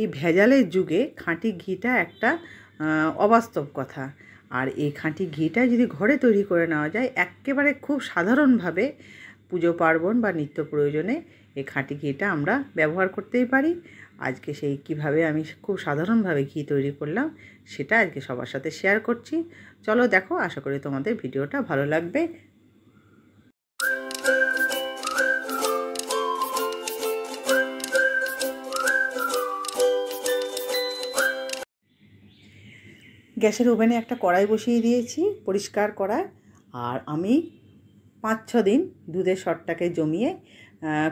এই ভেজালের যুগে খাঁটি ঘিটা একটা অবাস্তব কথা। আর এই খাঁটি ঘিটা যদি ঘরে তৈরি করে নেওয়া যায় একেবারে খুব সাধারণভাবে পুজো পার্বণ বা নিত্য প্রয়োজনে এই খাঁটি ঘিটা আমরা ব্যবহার করতেই পারি। আজকে সেই কিভাবে আমি খুব সাধারণভাবে ঘি তৈরি করলাম সেটা আজকে সবার সাথে শেয়ার করছি। চলো দেখো, আশা করি তোমাদের ভিডিওটা ভালো লাগবে। গ্যাসের ওভেনে একটা কড়াই বসিয়ে দিয়েছি, পরিষ্কার কড়াই। আর আমি 5-6 দিন দুধের সরটাকে জমিয়ে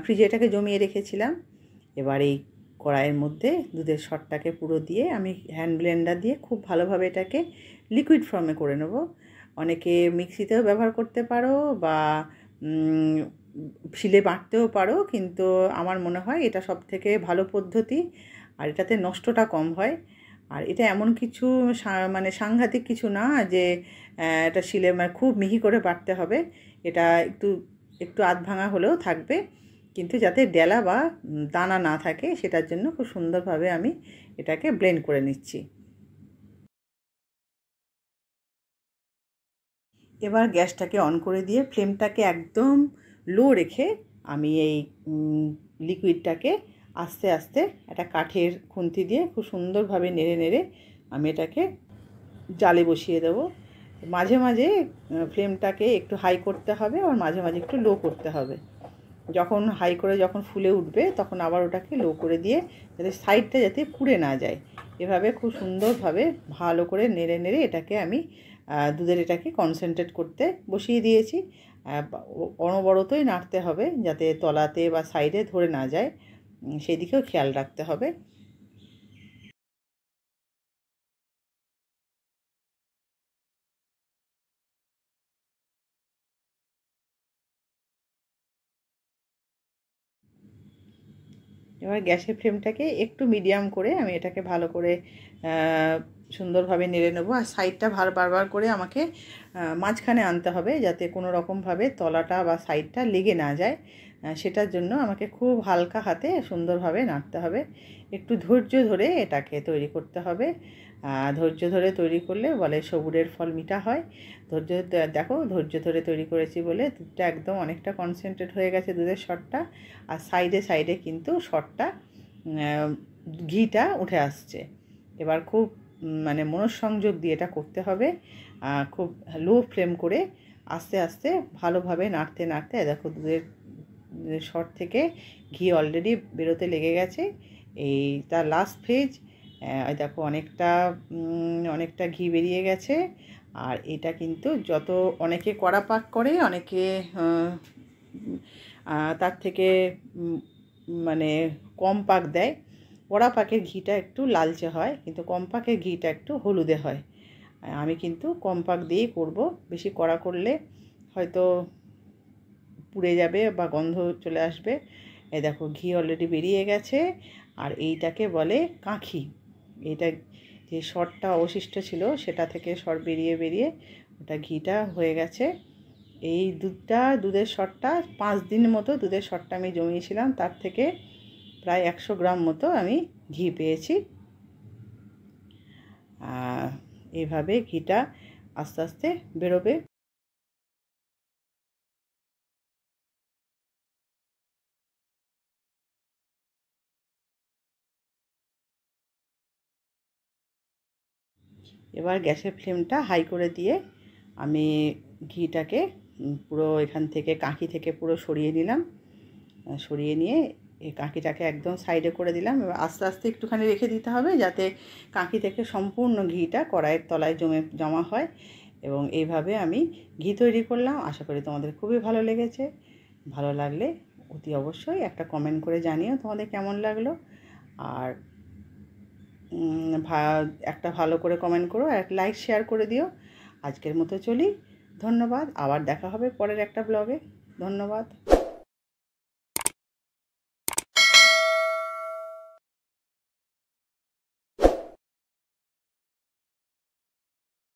ফ্রিজে এটাকে জমিয়ে রেখেছিলাম। এবার এই কড়াইয়ের মধ্যে দুধের সরটাকে পুরো দিয়ে আমি হ্যান্ড ব্লেন্ডার দিয়ে খুব ভালোভাবে এটাকে লিকুইড ফর্মে করে নেব। অনেকে মিক্সিতেও ব্যবহার করতে পারো বা শিলে বাটতেও পারো, কিন্তু আমার মনে হয় এটা সবথেকে ভালো পদ্ধতি। আর এটাতে নষ্টটা কম হয়। আর এটা এমন কিছু মানে সাংঘাতিক কিছু না যে এটা শিলে মানে খুব মিহি করে বাটতে হবে। এটা একটু একটু আধ ভাঙা হলেও থাকবে, কিন্তু যাতে ডেলা বা দানা না থাকে সেটার জন্য খুব সুন্দরভাবে আমি এটাকে ব্লেন্ড করে নিচ্ছি। এবার গ্যাসটাকে অন করে দিয়ে ফ্লেমটাকে একদম লো রেখে আমি এই লিকুইডটাকে আস্তে আস্তে একটা কাঠের খুন্তি দিয়ে খুব সুন্দরভাবে নেড়ে নেড়ে আমি এটাকে জালে বসিয়ে দেবো। মাঝে মাঝে ফ্লেমটাকে একটু হাই করতে হবে, আর মাঝে মাঝে একটু লো করতে হবে। যখন হাই করে যখন ফুলে উঠবে তখন আবার ওটাকে লো করে দিয়ে যাতে সাইডটা যাতে পুড়ে না যায় এভাবে খুব সুন্দরভাবে ভালো করে নেড়ে নেড়ে এটাকে আমি দুধের এটাকে কনসেন্ট্রেট করতে বসিয়ে দিয়েছি। অনবরতই নাড়তে হবে যাতে তলাতে বা সাইডে ধরে না যায়, সেই দিকেও খেয়াল রাখতে হবে। এবার গ্যাসের ফ্লেমটাকে একটু মিডিয়াম করে আমি এটাকে ভালো করে সুন্দরভাবে নেড়ে নেবো। আর সাইডটা বারবার করে আমাকে মাঝখানে আনতে হবে যাতে কোনো রকমভাবে তলাটা বা সাইডটা লেগে না যায়। সেটার জন্য আমাকে খুব হালকা হাতে সুন্দরভাবে নাড়তে হবে। একটু ধৈর্য ধরে এটাকে তৈরি করতে হবে। ধৈর্য ধরে তৈরি করলে বলে সবুরের ফল মিঠা হয়। দেখো ধৈর্য ধরে তৈরি করেছি বলে দুধটা একদম অনেকটা কনসেন্ট্রেট হয়ে গেছে দুধের সরটা। আর সাইডে সাইডে কিন্তু সরটা ঘিটা উঠে আসছে। এবার খুব মানে মনঃসংযোগ দিয়ে এটা করতে হবে। খুব লো ফ্লেম করে আস্তে আস্তে ভালোভাবে নাড়তে নাড়তে দেখো দুধের সর থেকে ঘি অলরেডি বেরোতে লেগে গেছে। এই তার লাস্ট ফেজ দেখো অনেকটা ঘি বেরিয়ে গেছে। আর এটা কিন্তু যত অনেকে কড়া পাক করে, অনেকে তার থেকে মানে কম পাক দেয়। কড়া পাকের ঘিটা একটু লালচে হয়, কিন্তু কম পাকের ঘিটা একটু হলুদে হয়। আমি কিন্তু কম পাক দিয়েই করব। বেশি কড়া করলে হয়তো পুড়ে যাবে বা গন্ধ চলে আসবে। এই দেখো ঘি অলরেডি বেরিয়ে গেছে। আর এইটাকে বলে কাঁখি। এইটা যে সরটা অবশিষ্ট ছিল সেটা থেকে সর বেরিয়ে বেরিয়ে ওটা ঘিটা হয়ে গেছে। এই দুধের সরটা 5 দিন মতো দুধের সরটা আমি জমিয়েছিলাম, তার থেকে প্রায় 100 গ্রাম মতো আমি ঘি পেয়েছি। এইভাবে ঘিটা আস্তে আস্তে বেরোবে। এবার গ্যাসের ফ্লেমটা হাই করে দিয়ে আমি ঘিটাকে পুরো এখান থেকে কাঁকি থেকে পুরো সরিয়ে নিলাম। সরিয়ে নিয়ে এই কাঁকিটাকে একদম সাইডে করে দিলাম। এবার আস্তে আস্তে একটুখানি রেখে দিতে হবে যাতে কাঁকি থেকে সম্পূর্ণ ঘিটা কড়াইয়ের তলায় জমা হয়। এবং এইভাবে আমি ঘি তৈরি করলাম। আশা করি তোমাদের খুবই ভালো লেগেছে। ভালো লাগলে অতি অবশ্যই একটা কমেন্ট করে জানিও তোমাদের কেমন লাগলো। আর একটা ভালো করে কমেন্ট করো, আর লাইক শেয়ার করে দিও। আজকের মতো চলি, ধন্যবাদ। আবার দেখা হবে পরের একটা ব্লগে। ধন্যবাদ।